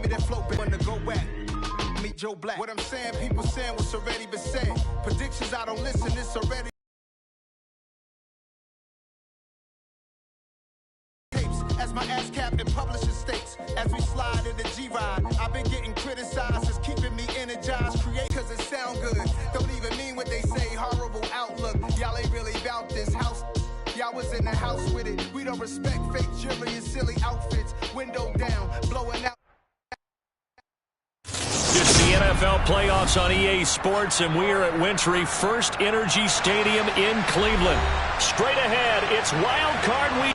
me that float when to go back. Meet Joe Black. What I'm saying, people saying what's already been said. Predictions, I don't listen, it's already. As my ass cap in publishing states, as we slide in the G-Ride, I've been getting criticized as keeping me energized. Create cause it sound good, don't even mean what they say. Horrible outlook, y'all ain't really about this house. Y'all was in the house with it. We don't respect fake jewelry and silly outfits. Window down, blowing out. It's the NFL playoffs on EA Sports, and we are at Wintry First Energy Stadium in Cleveland. Straight ahead, it's Wildcard Week.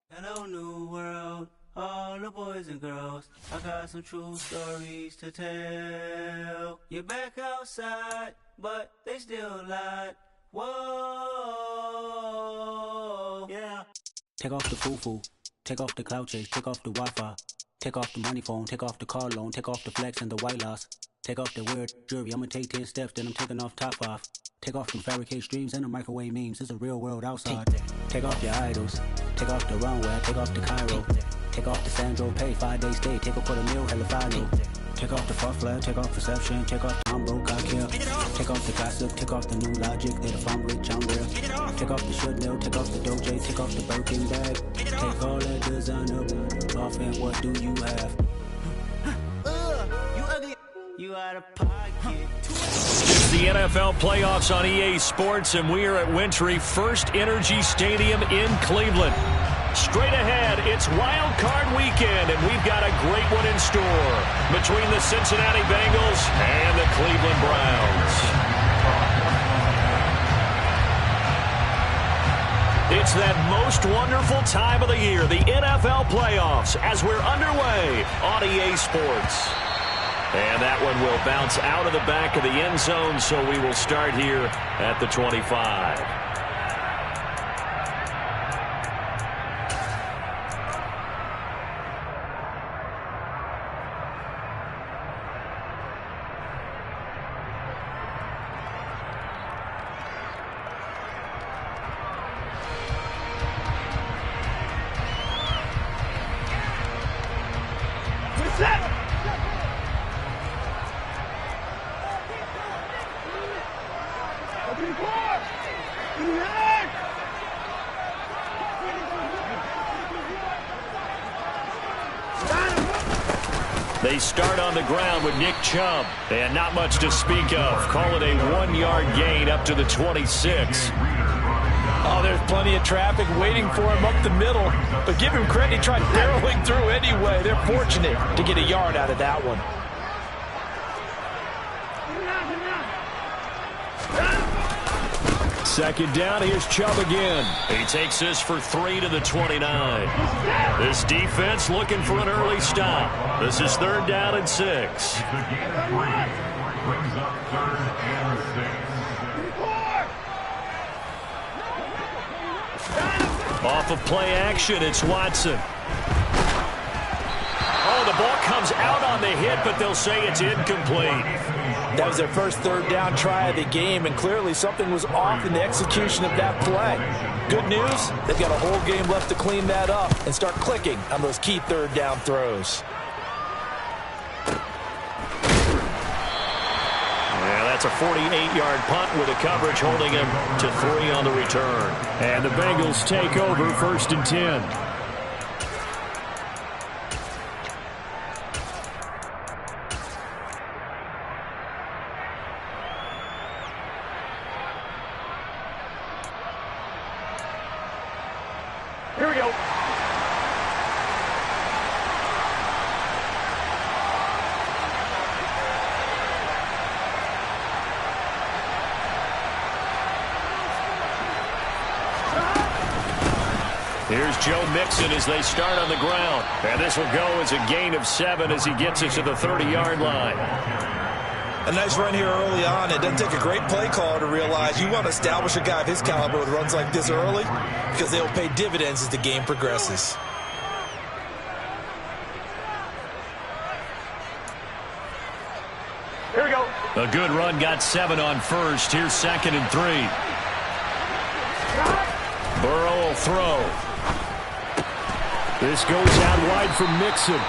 Hello, new world, all the boys and girls. I got some true stories to tell. You're back outside, but they still lied. Whoa, yeah. Take off the foo-foo, take off the cloud chase, take off the Wi-Fi. Take off the money phone, take off the car loan, take off the flex and the white loss. Take off the weird jewelry, I'ma take 10 steps, then I'm taking off top 5. Take off them fabricate streams and the microwave memes, it's a real world outside. Take off your idols, take off the runway, take off the Cairo. Take off the Sandro pay, 5-day stay, take off for the meal, hella final. Take off the far flag, take off perception, take off the I'm broke, I care. Take off the gossip, take off the new logic, that if I'm rich, I'm real. Take off the should know, take off the Doge, take off the Birkin bag. Take all that designer off and what do you have? You ugly, you out of pocket. It's the NFL playoffs on EA Sports, and we are at Wintry First Energy Stadium in Cleveland. Straight ahead, it's Wild Card Weekend, and we've got a great one in store between the Cincinnati Bengals and the Cleveland Browns. It's that most wonderful time of the year, the NFL playoffs, as we're underway on EA Sports. And that one will bounce out of the back of the end zone, so we will start here at the 25. They start on the ground with Nick Chubb, and not much to speak of. Call it a 1-yard gain up to the 26. Oh, there's plenty of traffic waiting for him up the middle, but give him credit, he tried barreling through anyway. They're fortunate to get a yard out of that one. Second down, here's Chubb again. He takes this for 3 to the 29. This defense looking for an early stop. This is 3rd down and 6. Off of play action, it's Watson. Oh, the ball comes out on the hit, but they'll say it's incomplete. That was their first 3rd down try of the game, and clearly something was off in the execution of that play. Good news, they've got a whole game left to clean that up and start clicking on those key 3rd down throws. Yeah, that's a 48-yard punt with a coverage holding him to 3 on the return. And the Bengals take over 1st and 10. Here we go. Here's Joe Mixon as they start on the ground. And this will go as a gain of 7 as he gets it to the 30-yard line. A nice run here early on. It doesn't take a great play caller to realize you want to establish a guy of his caliber with runs like this early because they will pay dividends as the game progresses. Here we go. A good run got 7 on first. Here's 2nd and 3. Burrow will throw. This goes out wide for Mixon.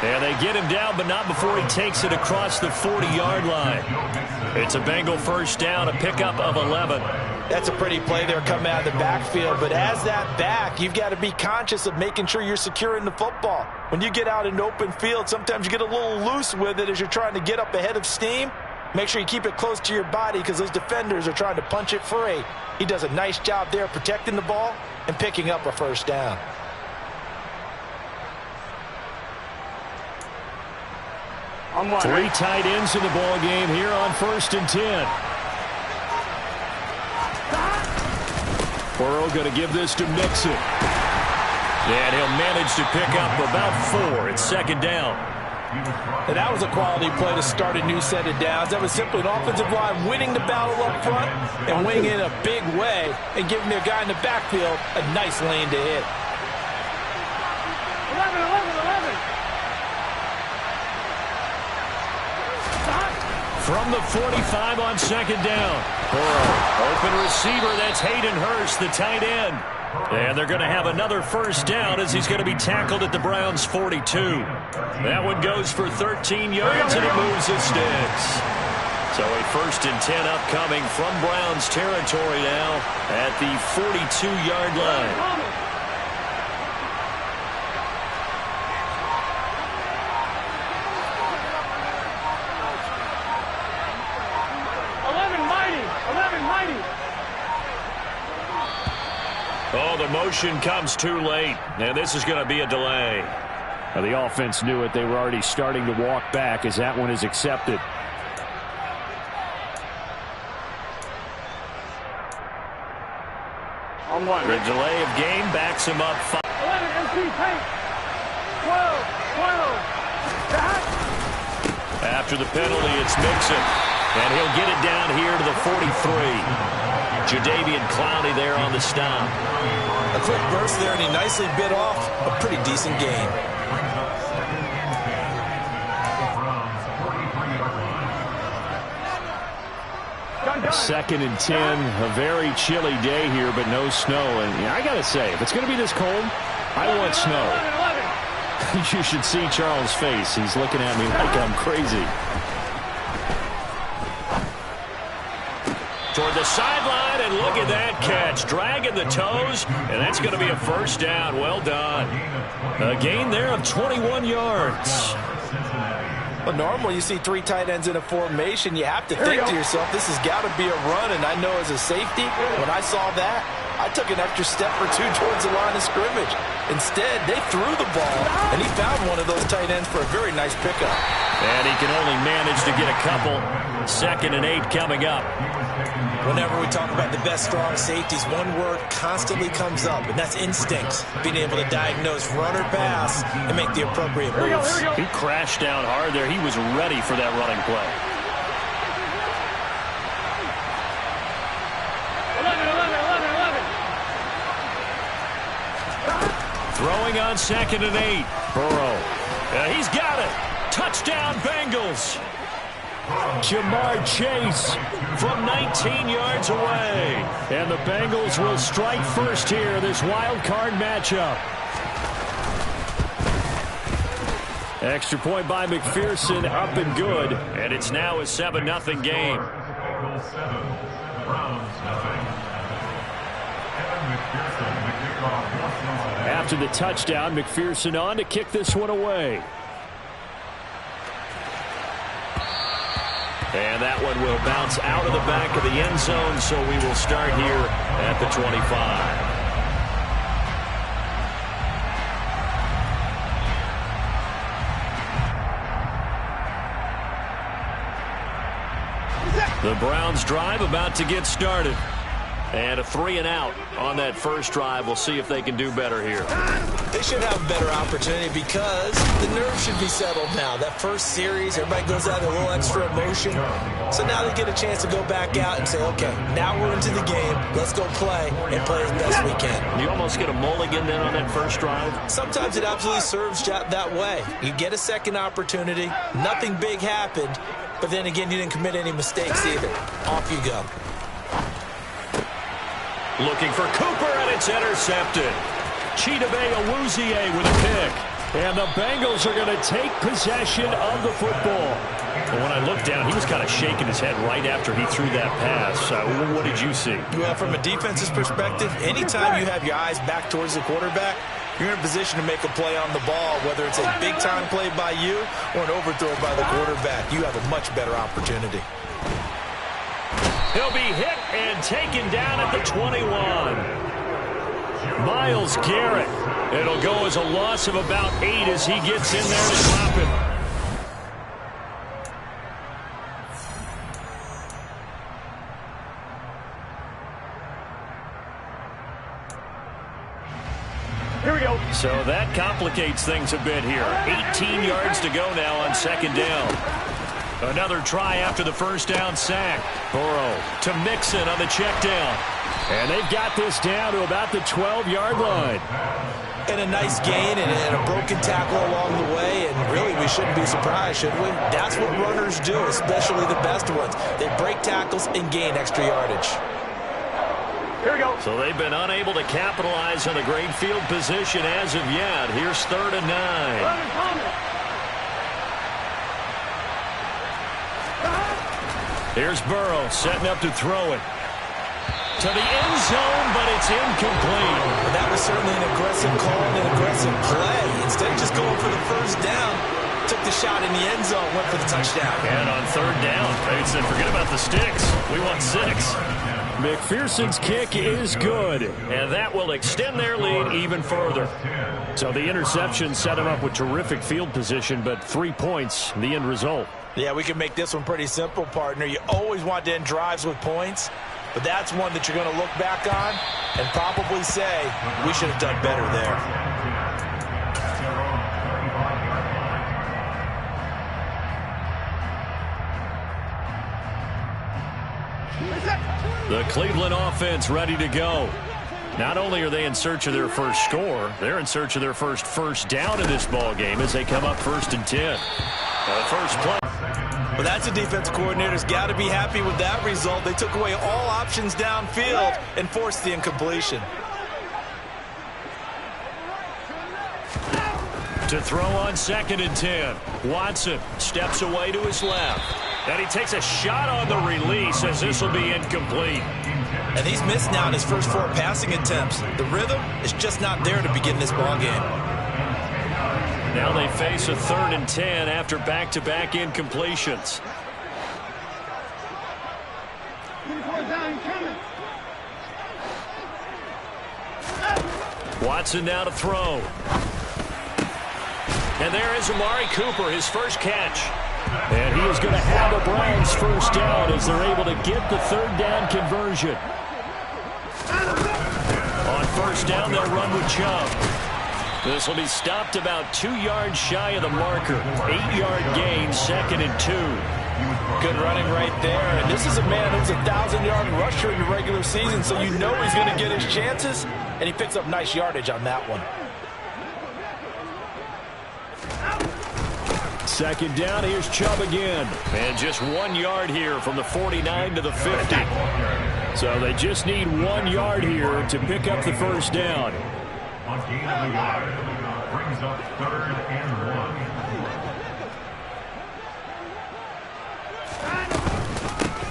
And they get him down, but not before he takes it across the 40-yard line. It's a Bengal first down, a pickup of 11. That's a pretty play there coming out of the backfield. But as that back, you've got to be conscious of making sure you're securing the football. When you get out in open field, sometimes you get a little loose with it as you're trying to get up ahead of steam. Make sure you keep it close to your body because those defenders are trying to punch it free. He does a nice job there protecting the ball and picking up a first down. Three tight ends in the ball game here on 1st and 10. Burrow going to give this to Mixon. And he'll manage to pick up about 4. It's 2nd down. And that was a quality play to start a new set of downs. That was simply an offensive line winning the battle up front and winning it in a big way and giving their guy in the backfield a nice lane to hit. 11. From the 45 on 2nd down. Burrow, open receiver. That's Hayden Hurst, the tight end. And they're going to have another first down as he's going to be tackled at the Browns' 42. That one goes for 13 yards, and it moves his sticks. So a 1st and 10 upcoming from Browns territory now at the 42-yard line. Oh, the motion comes too late, and this is going to be a delay. Now, the offense knew it. They were already starting to walk back as that one is accepted. The delay of game backs him up. 11, MC, tank. 12. After the penalty, it's Mixon, and he'll get it down here to the 43. Jadeveon Clowney there on the stop. A quick burst there, and he nicely bit off a pretty decent gain. Second and 10, a very chilly day here, but no snow. And I got to say, if it's going to be this cold, I want snow. You should see Charles' face. He's looking at me like I'm crazy. Toward the sideline, and look at that catch. Dragging the toes, and that's going to be a first down. Well done. A gain there of 21 yards. Well, normally you see 3 tight ends in a formation. You have to think to yourself, this has got to be a run. And I know as a safety, when I saw that, I took an extra step or 2 towards the line of scrimmage. Instead, they threw the ball, and he found one of those tight ends for a very nice pickup. And he can only manage to get a couple. 2nd and 8 coming up. Whenever we talk about the best strong safeties, one word constantly comes up, and that's instinct. Being able to diagnose run or pass and make the appropriate moves. He crashed down hard there. He was ready for that running play. 11. Throwing on 2nd and 8. Burrow. He's got it. Touchdown, Bengals. Jamar Chase from 19 yards away. And the Bengals will strike first here, this wild card matchup. Extra point by McPherson, up and good. And it's now a 7-0 game. After the touchdown, McPherson on to kick this one away. And that one will bounce out of the back of the end zone, so we will start here at the 25. The Browns drive about to get started. And a 3-and-out on that first drive. We'll see if they can do better here. They should have a better opportunity because the nerves should be settled now. That first series, everybody goes out with a little extra emotion. So now they get a chance to go back out and say, okay, now we're into the game. Let's go play and play as best we can. You almost get a mulligan then on that first drive? Sometimes it absolutely serves that way. You get a second opportunity. Nothing big happened. But then again, you didn't commit any mistakes either. Off you go. Looking for Cooper, and it's intercepted. Chidobe Awuzie with a pick. And the Bengals are going to take possession of the football. And when I looked down, he was kind of shaking his head right after he threw that pass. What did you see? Well, from a defense's perspective, anytime you have your eyes back towards the quarterback, you're in a position to make a play on the ball, whether it's a big-time play by you or an overthrow by the quarterback. You have a much better opportunity. He'll be hit and taken down at the 21. Myles Garrett. It'll go as a loss of about 8 as he gets in there to stop it. Here we go. So that complicates things a bit here. 18 yards to go now on second down. Another try after the first down sack. Burrow to Mixon on the check down. And they've got this down to about the 12-yard line. And a nice gain and a broken tackle along the way. And really, we shouldn't be surprised, should we? That's what runners do, especially the best ones. They break tackles and gain extra yardage. Here we go. So they've been unable to capitalize on a great field position as of yet. Here's 3rd and 9. Here's Burrow setting up to throw it. To the end zone, but it's incomplete. Well, that was certainly an aggressive call and an aggressive play. Instead of just going for the first down, took the shot in the end zone, went for the touchdown. And on 3rd down, they said, forget about the sticks. We want 6. McPherson's kick is good, and that will extend their lead even further. So the interception set him up with terrific field position, but 3 points, the end result. Yeah, we can make this one pretty simple, partner. You always want to end drives with points, but that's one that you're going to look back on and probably say, we should have done better there. The Cleveland offense ready to go. Not only are they in search of their first score, they're in search of their first down in this ball game as they come up 1st and 10. First play. Well, that's a defense coordinator's got to be happy with that result. They took away all options downfield and forced the incompletion. To throw on 2nd and 10. Watson steps away to his left. And he takes a shot on the release as this will be incomplete. And he's missed now in his first 4 passing attempts. The rhythm is just not there to begin this ball game. Now they face a 3rd and 10 after back-to-back incompletions. Watson now to throw. And there is Amari Cooper, his first catch. And he is going to have the Browns first down as they're able to get the 3rd down conversion. On first down, they'll run with Chubb. This will be stopped about 2 yards shy of the marker. 8-yard gain, 2nd and 2. Good running right there. And this is a man who's a 1,000-yard rusher in the regular season, so you know he's going to get his chances, and he picks up nice yardage on that one. 2nd down, here's Chubb again. And just 1 yard here from the 49 to the 50. So they just need 1 yard here to pick up the first down. On gain of a yard, brings up 3rd and 1.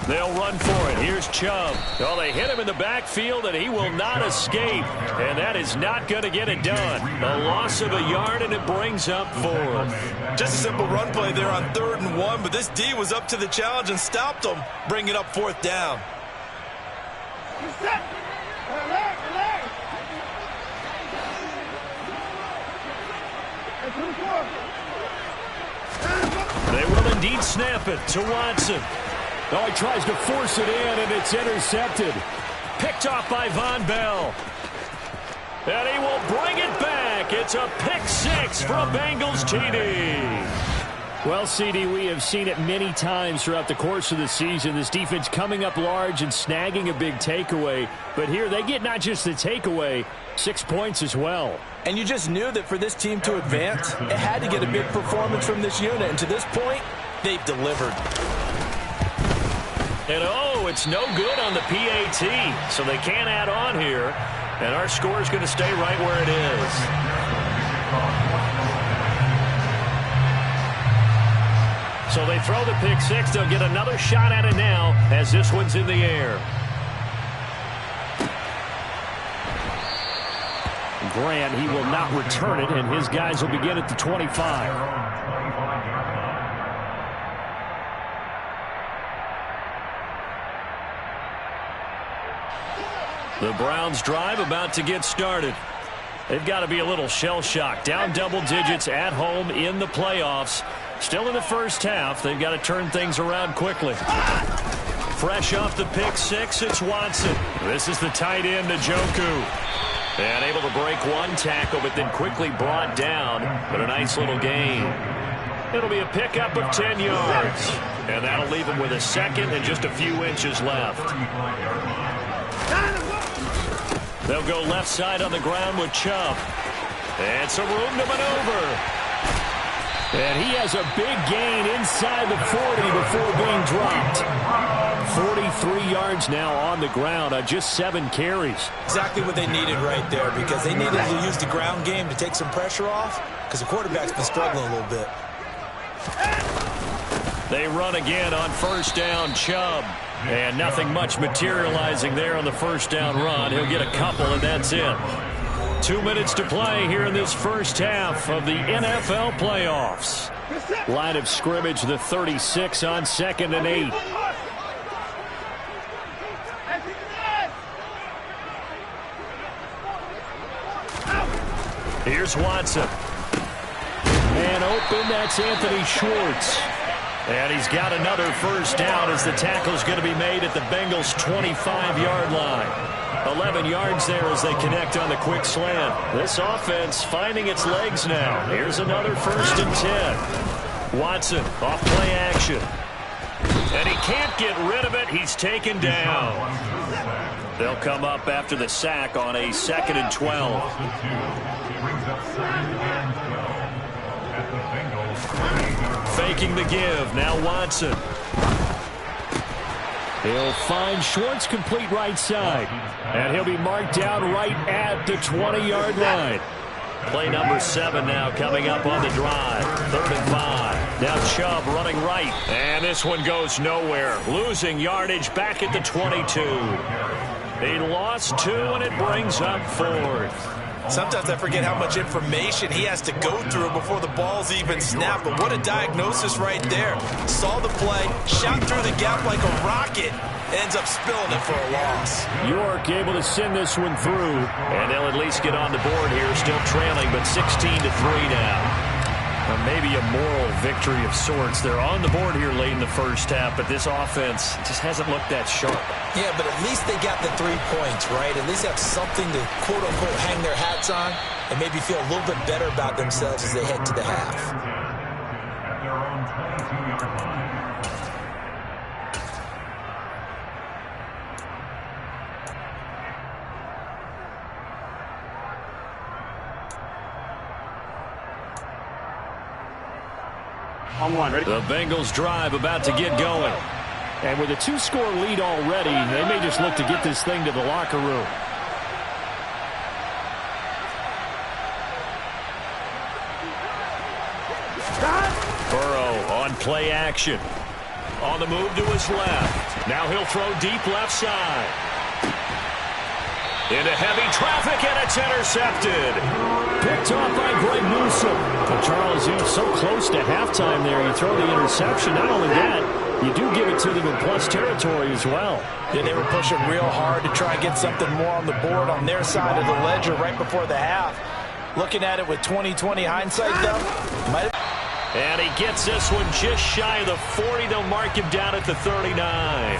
They'll run for it. Here's Chubb. Oh, they hit him in the backfield, and he will not escape. And that is not going to get it done. A loss of a yard, and it brings up 4th. Just a simple run play there on 3rd and 1, but this D was up to the challenge and stopped him, bringing up 4th down. They will indeed snap it to Watson. Oh, he tries to force it in, and it's intercepted. Picked off by Von Bell. And he will bring it back. It's a pick 6 for a Bengals TD. Well, CD, we have seen it many times throughout the course of the season. This defense coming up large and snagging a big takeaway. But here they get not just the takeaway, 6 points as well. And you just knew that for this team to advance, it had to get a big performance from this unit. And to this point, they've delivered. And oh, it's no good on the PAT, so they can't add on here. And our score is going to stay right where it is. So they throw the pick six. They'll get another shot at it now as this one's in the air. Grant, he will not return it, and his guys will begin at the 25. The Browns drive about to get started. They've got to be a little shell-shocked. Down double digits at home in the playoffs. Still in the first half. They've got to turn things around quickly. Fresh off the pick six, it's Watson. This is the tight end, Njoku. And able to break one tackle, but then quickly brought down. But a nice little gain. It'll be a pickup of 10 yards. And that'll leave him with a second and just a few inches left. They'll go left side on the ground with Chubb. And some room to maneuver. And he has a big gain inside the 40 before being dropped. 43 yards now on the ground on just 7 carries. Exactly what they needed right there, because they needed to use the ground game to take some pressure off, because the quarterback's been struggling a little bit. They run again on first down, Chubb. And nothing much materializing there on the first down run. He'll get a couple, and that's it. 2 minutes to play here in this first half of the NFL playoffs. Line of scrimmage, the 36 on 2nd and 8. Here's Watson. And open, that's Anthony Schwartz. And he's got another first down as the tackle's going to be made at the Bengals' 25-yard line. 11 yards there as they connect on the quick slant. This offense finding its legs now. Here's another 1st and 10. Watson off play action. And he can't get rid of it. He's taken down. They'll come up after the sack on a 2nd and 12. Faking the give. Now Watson. He'll find Schwartz complete right side. And he'll be marked down right at the 20-yard line. Play number 7 now coming up on the drive. 3rd and 5. Now Chubb running right. And this one goes nowhere. Losing yardage back at the 22. He lost 2, and it brings up 4th. Sometimes I forget how much information he has to go through before the ball's even snapped. But what a diagnosis right there. Saw the play, shot through the gap like a rocket, ends up spilling it for a loss. York able to send this one through, and they'll at least get on the board here, still trailing, but 16-3 now. Maybe a moral victory of sorts. They're on the board here late in the first half, but this offense just hasn't looked that sharp. Yeah, but at least they got the 3 points, right? At least have something to, quote-unquote, hang their hats on and maybe feel a little bit better about themselves as they head to the half. At their own 22-yard line. On one, ready? The Bengals drive about to get going. And with a 2-score lead already, they may just look to get this thing to the locker room. Burrow on play action. On the move to his left. Now he'll throw deep left side. Into heavy traffic, and it's intercepted. Picked off by Greg Newsome. Well, Charles, you know, so close to halftime there. You throw the interception. Not only that, you do give it to them in plus territory as well. Yeah, they were pushing real hard to try and get something more on the board on their side of the ledger right before the half. Looking at it with 20/20 hindsight, though, might have... And he gets this one just shy of the 40. They'll mark him down at the 39.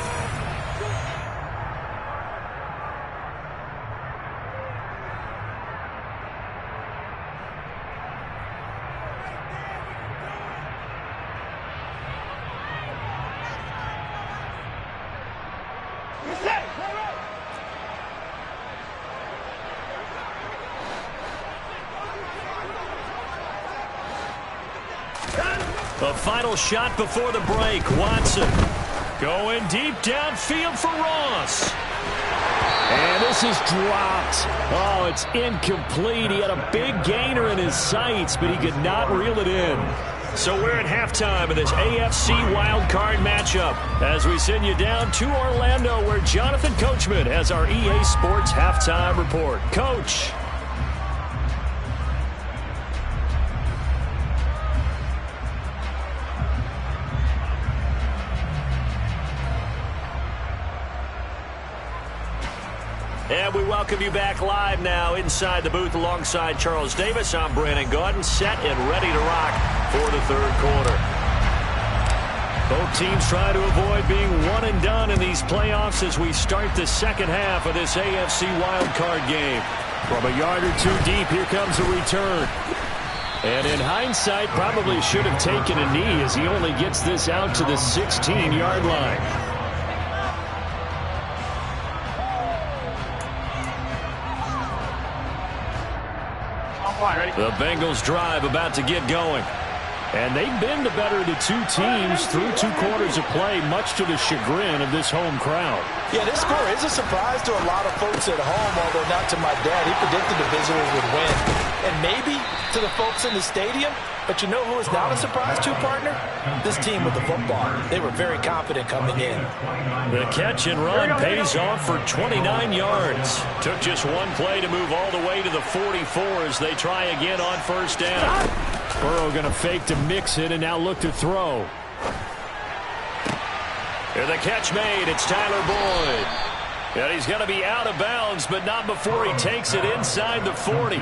The final shot before the break. Watson going deep downfield for Ross. And this is dropped. Oh, it's incomplete. He had a big gainer in his sights, but he could not reel it in. So we're at halftime of this AFC Wildcard matchup as we send you down to Orlando where Jonathan Coachman has our EA Sports halftime report. Coach. And we welcome you back live now inside the booth alongside Charles Davis. I'm Brandon Gaudin, set and ready to rock for the third quarter. Both teams try to avoid being one and done in these playoffs as we start the second half of this AFC wildcard game. From a yard or two deep, here comes a return. And in hindsight, probably should have taken a knee as he only gets this out to the 16-yard line. The Bengals drive about to get going. And they've been the better of the two teams through 2 quarters of play, much to the chagrin of this home crowd. Yeah, this score is a surprise to a lot of folks at home, although not to my dad. He predicted the visitors would win. And maybe to the folks in the stadium. But you know who is not a surprise to, partner? This team with the football. They were very confident coming in. The catch and run pays off for 29 yards. Took just one play to move all the way to the 44 as they try again on first down. Burrow going to fake to mix it and now look to throw. Here the catch made. It's Tyler Boyd. And he's going to be out of bounds, but not before he takes it inside the 40.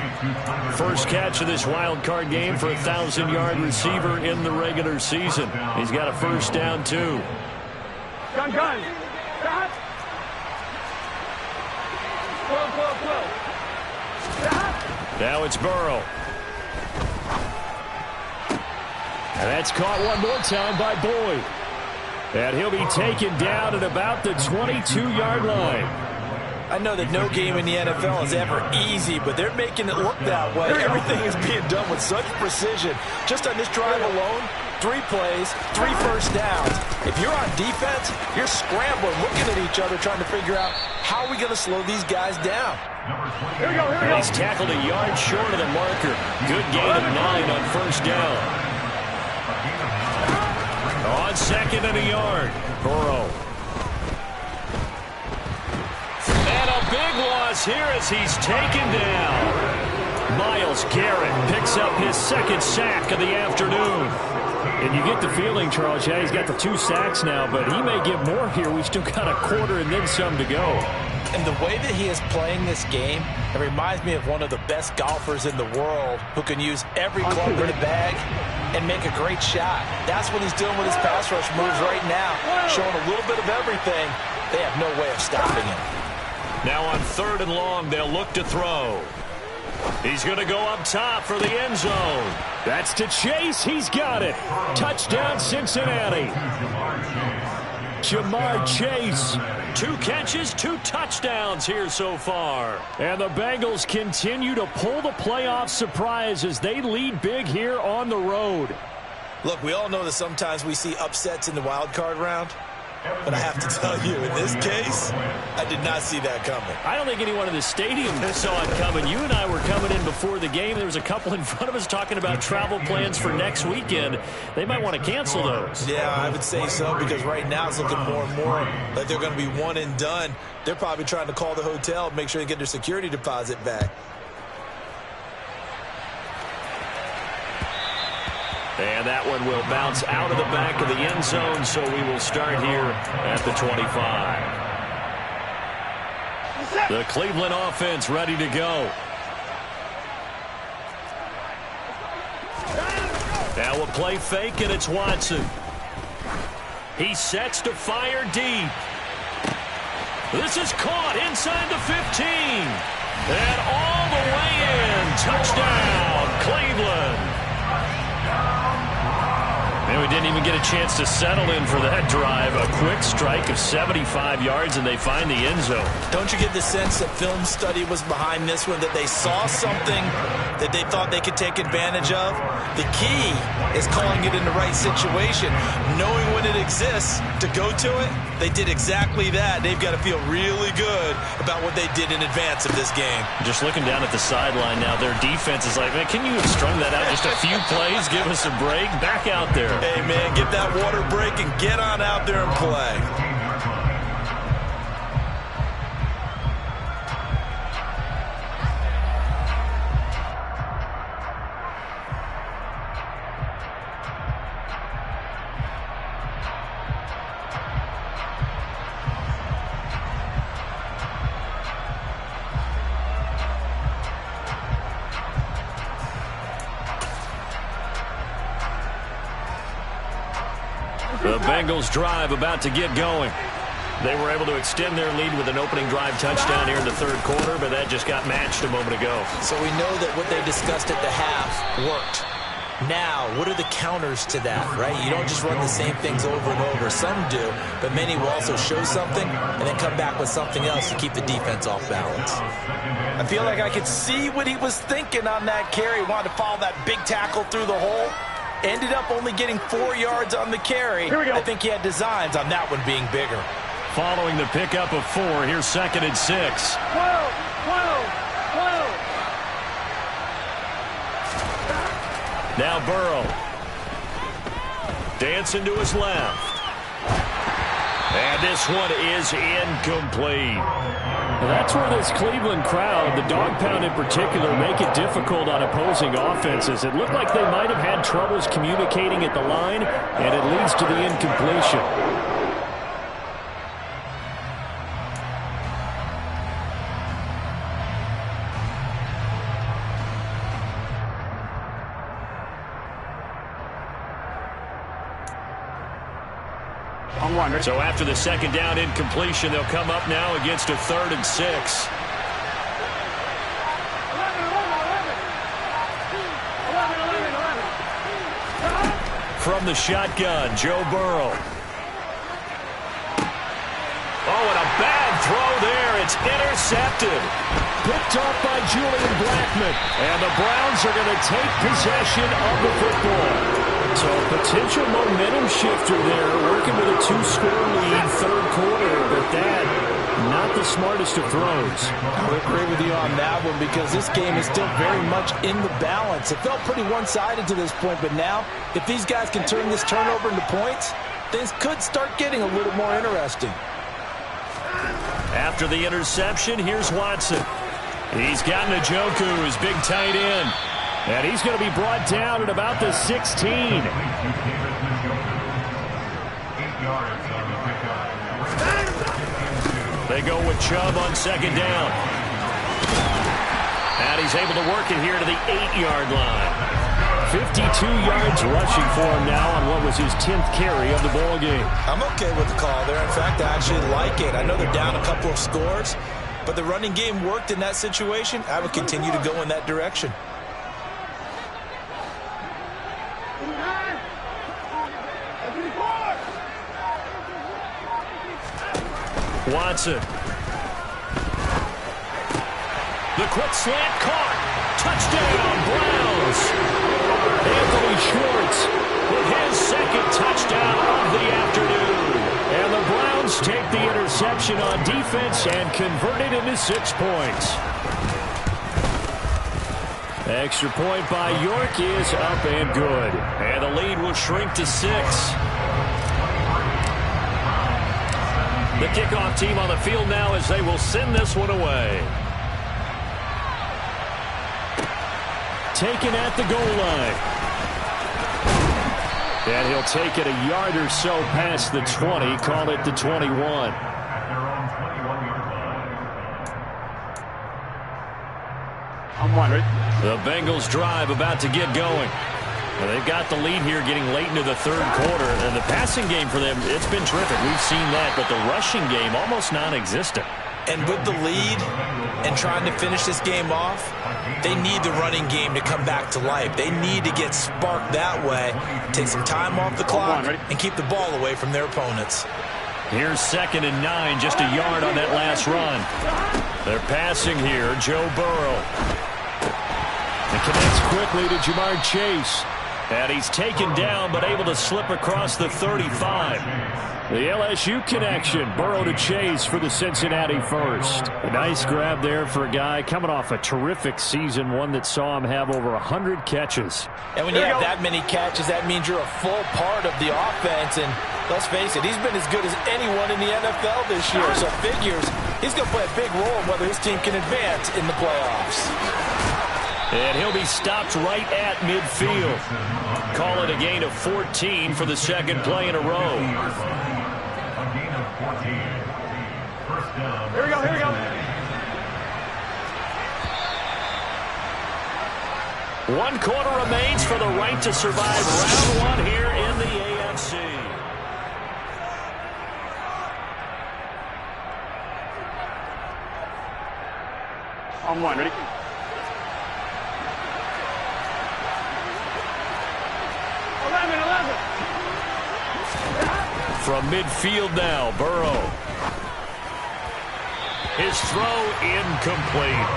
First catch of this wild card game for a 1,000-yard receiver in the regular season. He's got a first down, too. Gun. Stop. Stop. Now it's Burrow. And that's caught one more time by Boyd. And he'll be taken down at about the 22-yard line. I know that no game in the NFL is ever easy, but they're making it look that way. Everything is being done with such precision. Just on this drive alone, 3 plays, 3 first downs. If you're on defense, you're scrambling, looking at each other, trying to figure out how are we going to slow these guys down. Here we go. He's tackled a yard short of the marker. Good gain of 9 on first down. On second and a yard, Burrow. And a big loss here as he's taken down. Myles Garrett picks up his second sack of the afternoon. And you get the feeling, Charles, yeah, he's got the 2 sacks now, but he may get more here. We've still got a quarter and then some to go. And the way that he is playing this game, it reminds me of one of the best golfers in the world who can use every club in the bag and make a great shot. That's what he's doing with his pass rush moves right now, showing a little bit of everything. They have no way of stopping him. Now on 3rd and long, they'll look to throw. He's going to go up top for the end zone. That's to Chase. He's got it. Touchdown, Cincinnati. Jamar Chase. 2 catches, 2 touchdowns here so far. And the Bengals continue to pull the playoff surprise as they lead big here on the road. Look, we all know that sometimes we see upsets in the wild card round. But I have to tell you, in this case, I did not see that coming. I don't think anyone in the stadium saw it coming. You and I were coming in before the game. There was a couple in front of us talking about travel plans for next weekend. They might want to cancel those. Yeah, I would say so, because right now it's looking more and more like they're going to be one and done. They're probably trying to call the hotel and make sure they get their security deposit back. And that one will bounce out of the back of the end zone, so we will start here at the 25. The Cleveland offense ready to go. Now a play fake, and it's Watson. He sets to fire deep. This is caught inside the 15. And all the way in. Touchdown, Cleveland. And we didn't even get a chance to settle in for that drive. A quick strike of 75 yards, and they find the end zone. Don't you get the sense that film study was behind this one, that they saw something that they thought they could take advantage of. The key is calling it in the right situation, knowing when it exists to go to it. They did exactly that. They've got to feel really good about what they did in advance of this game. Just looking down at the sideline now, their defense is like, man, can you have strung that out just a few plays? Give us a break. Back out there. Hey, man, get that water break and get on out there and play. The Bengals drive about to get going. They were able to extend their lead with an opening drive touchdown here in the third quarter, but that just got matched a moment ago. So we know that what they discussed at the half worked. Now, what are the counters to that, right? You don't just run the same things over and over. Some do, but many will also show something and then come back with something else to keep the defense off balance. I feel like I could see what he was thinking on that carry. He wanted to follow that big tackle through the hole. Ended up only getting 4 yards on the carry. Here we go. I think he had designs on that one being bigger. Following the pickup of 4, here's 2nd and 6. Now Burrow. Dancing to his left. And this one is incomplete. That's where this Cleveland crowd, the dog pound in particular, make it difficult on opposing offenses. It looked like they might have had troubles communicating at the line, and it leads to the incompletion. So after the second down incompletion, they'll come up now against a 3rd and 6. From the shotgun, Joe Burrow. Oh, and a bad throw there. It's intercepted. Picked off by Julian Blackmon. And the Browns are going to take possession of the football. So a potential momentum shifter there, working with a 2-score lead, third quarter, but that, not the smartest of throws. I would agree with you on that one because this game is still very much in the balance. It felt pretty one-sided to this point, but now, if these guys can turn this turnover into points, things could start getting a little more interesting. After the interception, here's Watson. He's got Njoku, his big tight end. And he's going to be brought down at about the 16. They go with Chubb on 2nd down. And he's able to work it here to the 8-yard line. 52 yards rushing for him now on what was his 10th carry of the ball game. I'm okay with the call there. In fact, I actually like it. I know they're down a couple of scores, but the running game worked in that situation. I would continue to go in that direction. Watson. The quick slant caught. Touchdown, Browns. Anthony Schwartz with his 2nd touchdown of the afternoon. And the Browns take the interception on defense and convert it into 6 points. Extra point by York is up and good. And the lead will shrink to 6. The kickoff team on the field now as they will send this one away. Taken at the goal line. And he'll take it a yard or so past the 20, call it the 21. I'm wondering. The Bengals drive about to get going. Well, they've got the lead here getting late into the third quarter. And the passing game for them, it's been terrific. We've seen that, but the rushing game almost non-existent. And with the lead and trying to finish this game off, they need the running game to come back to life. They need to get sparked that way, take some time off the clock, and keep the ball away from their opponents. Here's 2nd and 9, just a yard on that last run. They're passing here, Joe Burrow. And connects quickly to Jamar Chase. And he's taken down, but able to slip across the 35. The LSU connection. Burrow to Chase for the Cincinnati first. A nice grab there for a guy coming off a terrific season, one that saw him have over 100 catches. And when you have that many catches, that means you're a full part of the offense. And let's face it, he's been as good as anyone in the NFL this year. So figures he's going to play a big role in whether his team can advance in the playoffs. And he'll be stopped right at midfield. Call it a gain of 14 for the second play in a row. A gain of 14. First down. Here we go, here we go. One quarter remains for the right to survive round one here in the AFC. On one, ready? From midfield now, Burrow. His throw incomplete.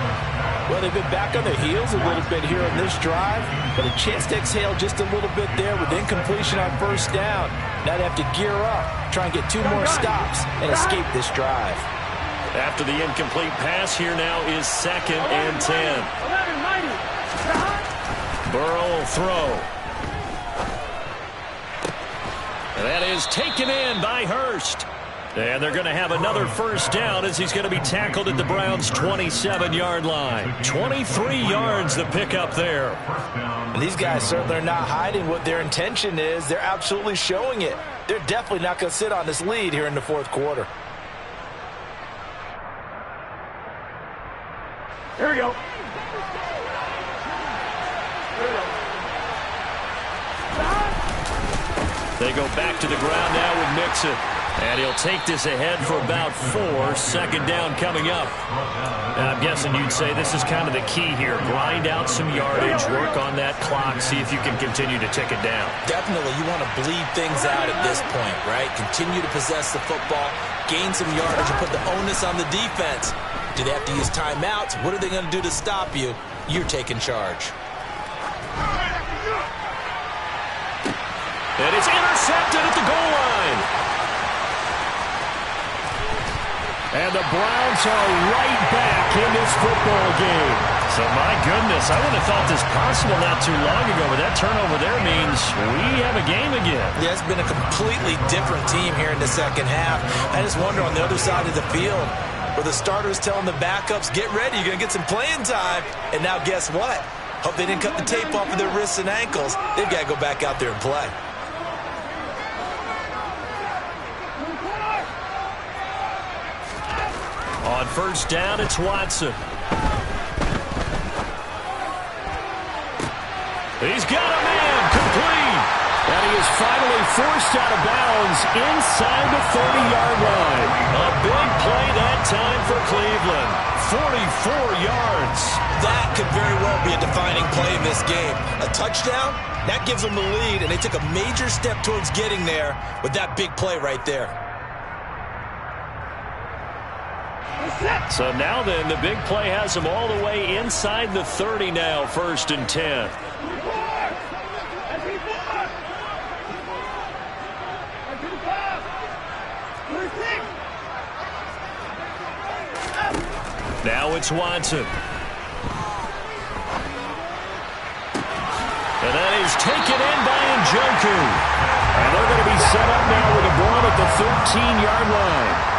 Well, they've been back on their heels a little bit here on this drive, but a chance to exhale just a little bit there with incompletion on first down. Now they have to gear up, try and get 2 more stops, and escape this drive. After the incomplete pass, here now is 2nd and 10. Burrow will throw. And that is taken in by Hurst. And they're going to have another first down as he's going to be tackled at the Browns' 27-yard line. 23 yards the pickup there. And these guys certainly are not hiding what their intention is. They're absolutely showing it. They're definitely not going to sit on this lead here in the fourth quarter. Here we go. They go back to the ground now with Mixon. And he'll take this ahead for about 4. Second down coming up. And I'm guessing you'd say this is kind of the key here. Grind out some yardage, work on that clock, see if you can continue to tick it down. Definitely, you want to bleed things out at this point, right? Continue to possess the football, gain some yardage, and put the onus on the defense. Do they have to use timeouts? What are they going to do to stop you? You're taking charge. And it's intercepted at the goal line. And the Browns are right back in this football game. So, my goodness, I wouldn't have thought this possible not too long ago, but that turnover there means we have a game again. Yeah, it's been a completely different team here in the second half. I just wonder on the other side of the field, where the starters telling the backups, get ready, you're going to get some playing time. And now guess what? Hope they didn't cut the tape off of their wrists and ankles. They've got to go back out there and play. On first down, it's Watson. He's got a man, complete. And he is finally forced out of bounds inside the 30-yard line. A big play that time for Cleveland. 44 yards. That could very well be a defining play in this game. A touchdown, that gives them the lead, and they took a major step towards getting there with that big play right there. So now then, the big play has them all the way inside the 30 now, 1st and 10. Now it's Watson. And that is taken in by Njoku. And they're going to be set up now with a ball at the 13-yard line.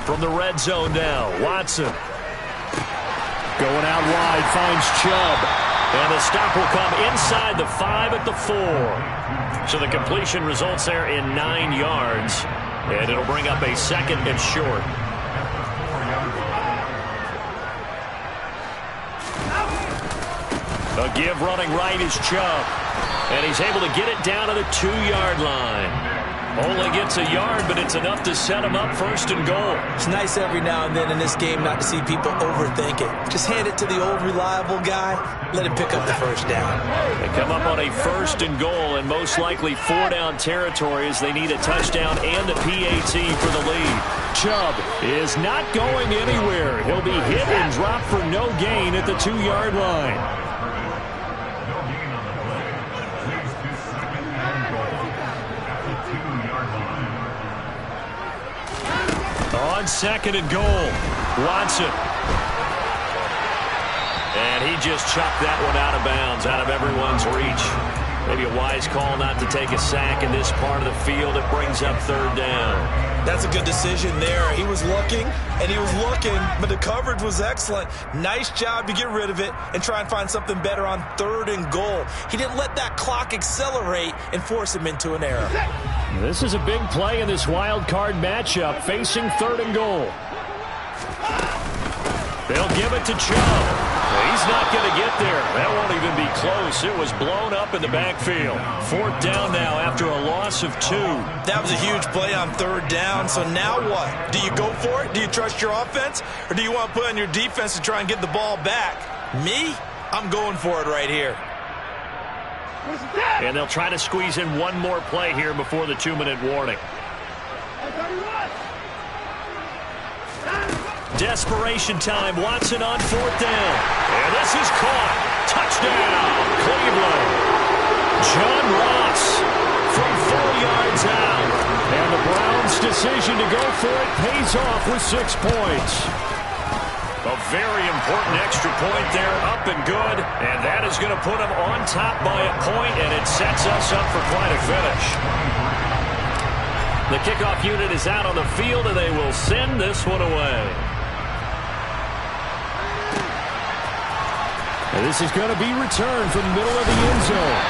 From the red zone now, Watson. Going out wide, finds Chubb. And the stop will come inside the 5 at the 4. So the completion results there in 9 yards. And it'll bring up a 2nd and short. A give running right is Chubb. And he's able to get it down to the 2-yard line. Only gets a yard, but it's enough to set him up 1st and goal. It's nice every now and then in this game not to see people overthink it. Just hand it to the old reliable guy. Let him pick up the 1st down. They come up on a 1st and goal and most likely 4-down territory as they need a touchdown and a PAT for the lead. Chubb is not going anywhere. He'll be hit and dropped for no gain at the 2-yard line. On 2nd and goal, Watson. And he just chucked that one out of bounds, out of everyone's reach. Maybe a wise call not to take a sack in this part of the field. It brings up 3rd down. That's a good decision there. He was looking, and he was looking, but the coverage was excellent. Nice job to get rid of it and try and find something better on 3rd and goal. He didn't let that clock accelerate and force him into an error. This is a big play in this wild card matchup, facing 3rd and goal. They'll give it to Chubb. He's not going to get there. That won't even be close. It was blown up in the backfield. 4th down now after a loss of 2. That was a huge play on 3rd down. So now what? Do you go for it? Do you trust your offense? Or do you want to put on your defense to try and get the ball back? Me? I'm going for it right here. And they'll try to squeeze in one more play here before the 2-minute warning. Desperation time. Watson on 4th down. And this is caught. Touchdown, Cleveland. John Ross from 4 yards out. And the Browns' decision to go for it pays off with 6 points. A very important extra point there, up and good. And that is going to put them on top by a point, and it sets us up for quite a finish. The kickoff unit is out on the field, and they will send this one away. And this is going to be returned from the middle of the end zone.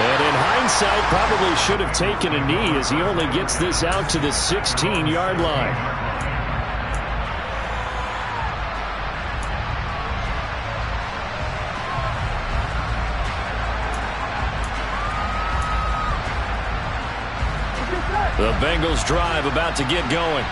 And in hindsight, probably should have taken a knee as he only gets this out to the 16-yard line. The Bengals drive about to get going.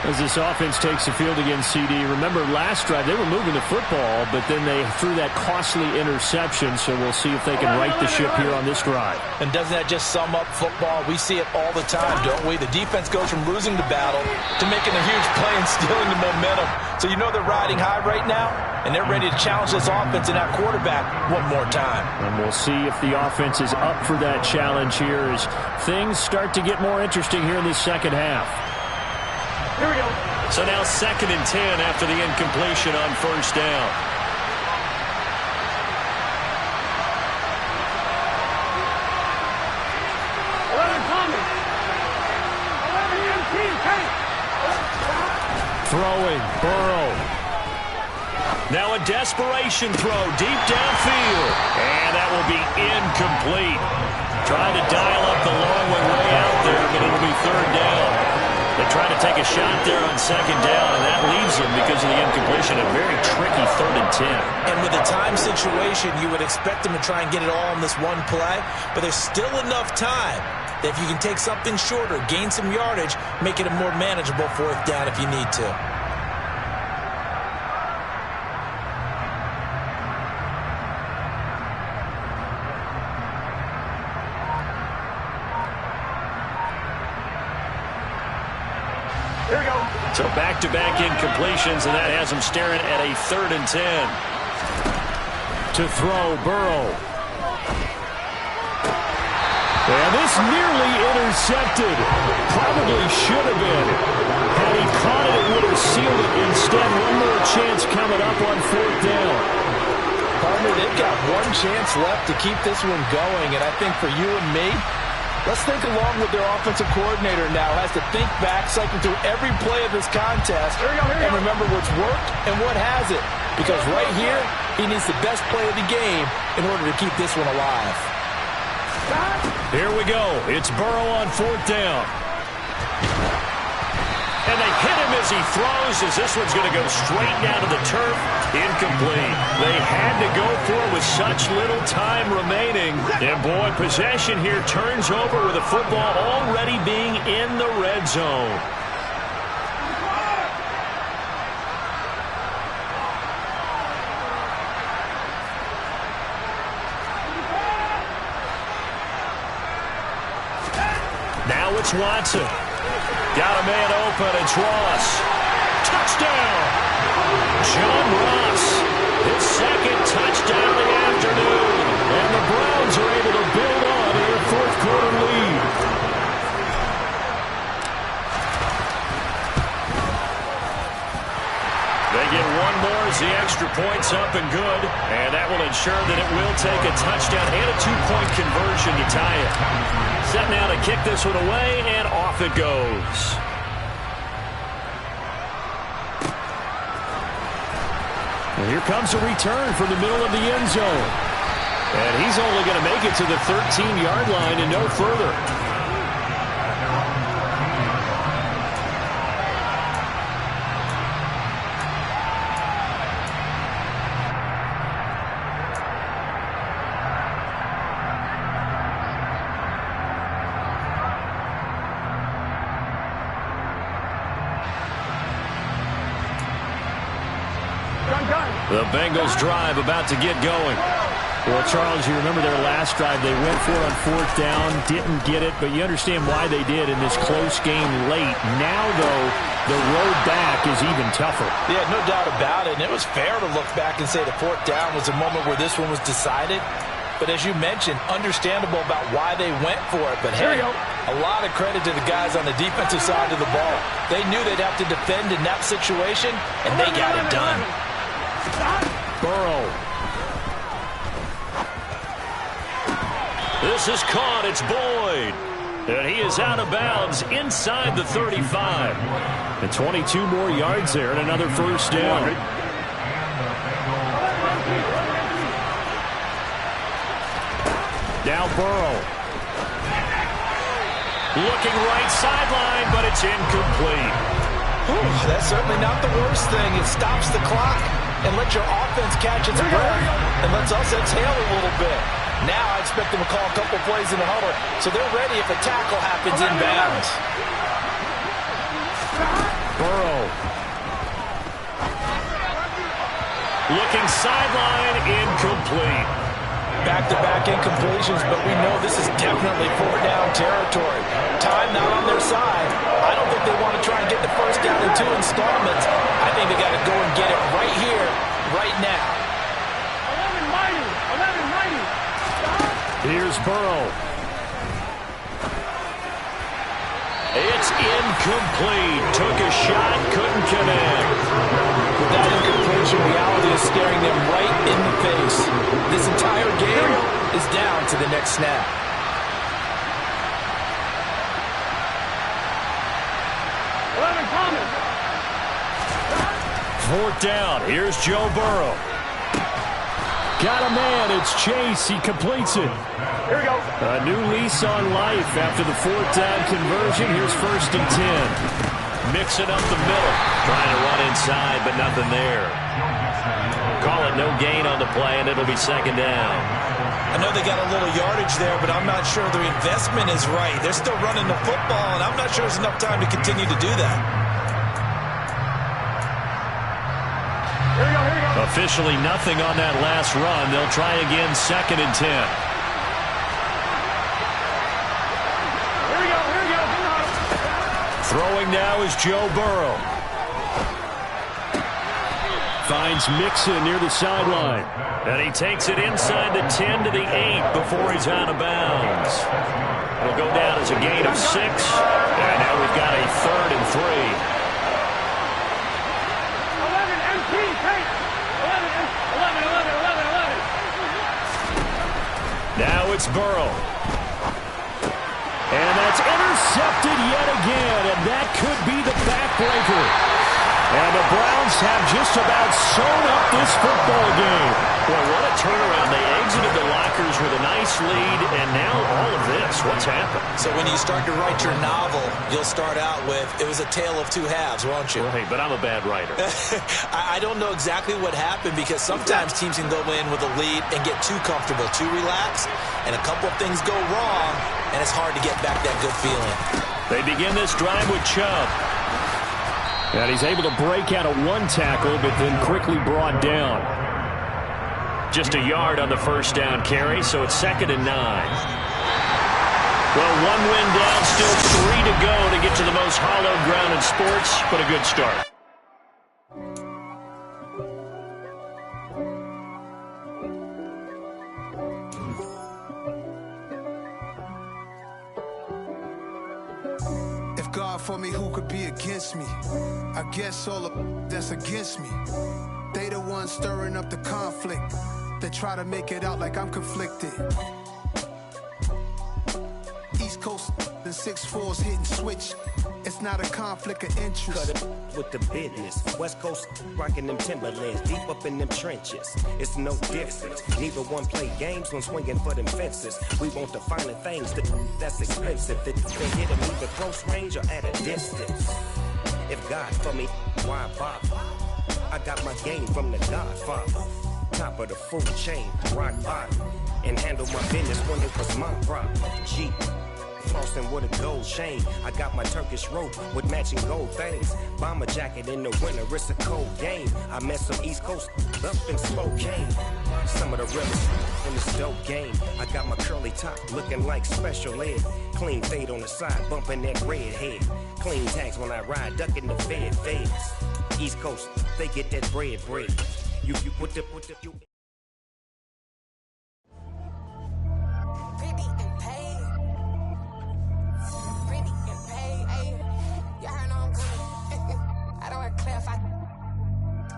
As this offense takes the field against CD. Remember, last drive, they were moving the football, but then they threw that costly interception, so we'll see if they can right the ship here on this drive. And doesn't that just sum up football? We see it all the time, don't we? The defense goes from losing the battle to making a huge play and stealing the momentum. So you know they're riding high right now, and they're ready to challenge this offense and that quarterback one more time. And we'll see if the offense is up for that challenge here as things start to get more interesting here in this second half. Here we go. So now 2nd and 10 after the incompletion on 1st down. Throwing, Burrow. Now a desperation throw deep downfield. And that will be incomplete. Trying to dial up the long one way out there, but it'll be 3rd down. They try to take a shot there on 2nd down, and that leaves them because of the incompletion. A very tricky 3rd and 10. And with a time situation, you would expect them to try and get it all in this one play, but there's still enough time that if you can take something shorter, gain some yardage, make it a more manageable 4th down if you need to. So back-to-back incompletions, and that has them staring at a 3rd and 10. To throw, Burrow. And this nearly intercepted. Probably should have been. Had he caught it, it would have sealed it. Instead, one more chance coming up on 4th down. Partner, they've got one chance left to keep this one going, and I think for you and me, let's think along with their offensive coordinator now. Has to think back, cycle through every play of this contest, and remember what's worked and what hasn't. Because right here, he needs the best play of the game in order to keep this one alive. Here we go. It's Burrow on 4th down. And they hit him as he throws, as this one's going to go straight down to the turf. Incomplete. They had to go for it with such little time remaining. And, boy, possession here turns over with the football already being in the red zone. Now it's Watson. Got a man open. It's Ross. Touchdown! John Ross. His second touchdown of the afternoon. And the Browns are able to build on their fourth-quarter lead. They get one more as the extra point's up and good. And that will ensure that it will take a touchdown and a two-point conversion to tie it. Set now to kick this one away, and off it goes. And here comes a return from the middle of the end zone. And he's only going to make it to the 13-yard line and no further. The Bengals drive about to get going. Well, Charles, you remember their last drive. They went for it on fourth down, didn't get it, but you understand why they did in this close game late. Now, though, the road back is even tougher. Yeah, no doubt about it. And it was fair to look back and say the fourth down was a moment where this one was decided. But as you mentioned, understandable about why they went for it. But, hey, a lot of credit to the guys on the defensive side of the ball. They knew they'd have to defend in that situation, and they got it done. Burrow. This is caught. It's Boyd. And he is out of bounds inside the 35. And 22 more yards there and another first down. Now Burrow. Looking right sideline, but it's incomplete. That's certainly not the worst thing. It stops the clock and lets your offense catch its breath and lets us exhale a little bit. Now I expect them to call a couple plays in the huddle so they're ready if a tackle happens inbounds. Burrow. Looking sideline, incomplete. Back-to-back incompletions, but we know this is definitely four-down territory. Time not on their side. I don't think they want to try and get the first down in two installments. I think they got to go and get it right here, right now. 11 mighty. Here's Burrow. It's incomplete. Took a shot, couldn't connect. With that incompletion, reality is staring them right in the face. This entire game is down to the next snap. Fourth down. Here's Joe Burrow. Got a man. It's Chase. He completes it. Here we go. A new lease on life after the fourth down conversion. Here's 1st and 10. Mixing up the middle. Trying to run inside, but nothing there. Call it no gain on the play, and it'll be 2nd down. I know they got a little yardage there, but I'm not sure the investment is right. They're still running the football, and I'm not sure there's enough time to continue to do that. Here we go. Officially nothing on that last run. They'll try again 2nd and 10. Here we go. Throwing now is Joe Burrow. Finds Mixon near the sideline. And he takes it inside the 10 to the 8 before he's out of bounds. It'll go down as a gain of 6. And now we've got a 3rd and 3. 11 MT, take 11. Now it's Burrow. And that's intercepted yet again, and that could be the backbreaker. And the Browns have just about sewn up this football game. Boy, what a turnaround. They exited the lockers with a nice lead, and now all of this. What's happened? So when you start to write your novel, you'll start out with, it was a tale of two halves, won't you? Right, but I'm a bad writer. I don't know exactly what happened because sometimes teams can go in with a lead and get too comfortable, too relaxed, and a couple of things go wrong, and it's hard to get back that good feeling. They begin this drive with Chubb. And he's able to break out of one tackle, but then quickly brought down. Just a yard on the first down carry, so it's 2nd and 9. Well, one win down, still 3 to go to get to the most hallowed ground in sports, but a good start. God for me, who could be against me? I guess all of that's against me. They the ones stirring up the conflict. They try to make it out like I'm conflicted. East Coast and 6'4's hitting switch. It's not a conflict of interest. Cut it with the business. West Coast rocking them Timberlands, deep up in them trenches. It's no difference. Neither one play games when swinging for them fences. We want the finer things that's expensive. That they hit them either close range or at a distance. If God for me, why bother? I got my game from the Godfather. Top of the food chain, rock bottom. And handle my business when it was my problem. G. Flossing with a gold chain. I got my Turkish rope with matching gold things. Bomber jacket in the winter, it's a cold game. I met some East Coast up in Spokane. Some of the realest in this dope game. I got my curly top looking like special ed. Clean fade on the side, bumping that red head. Clean tags when I ride, ducking the feds. East Coast, they get that bread. You put the you.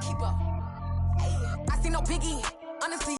Keep up. I see no biggie, honestly.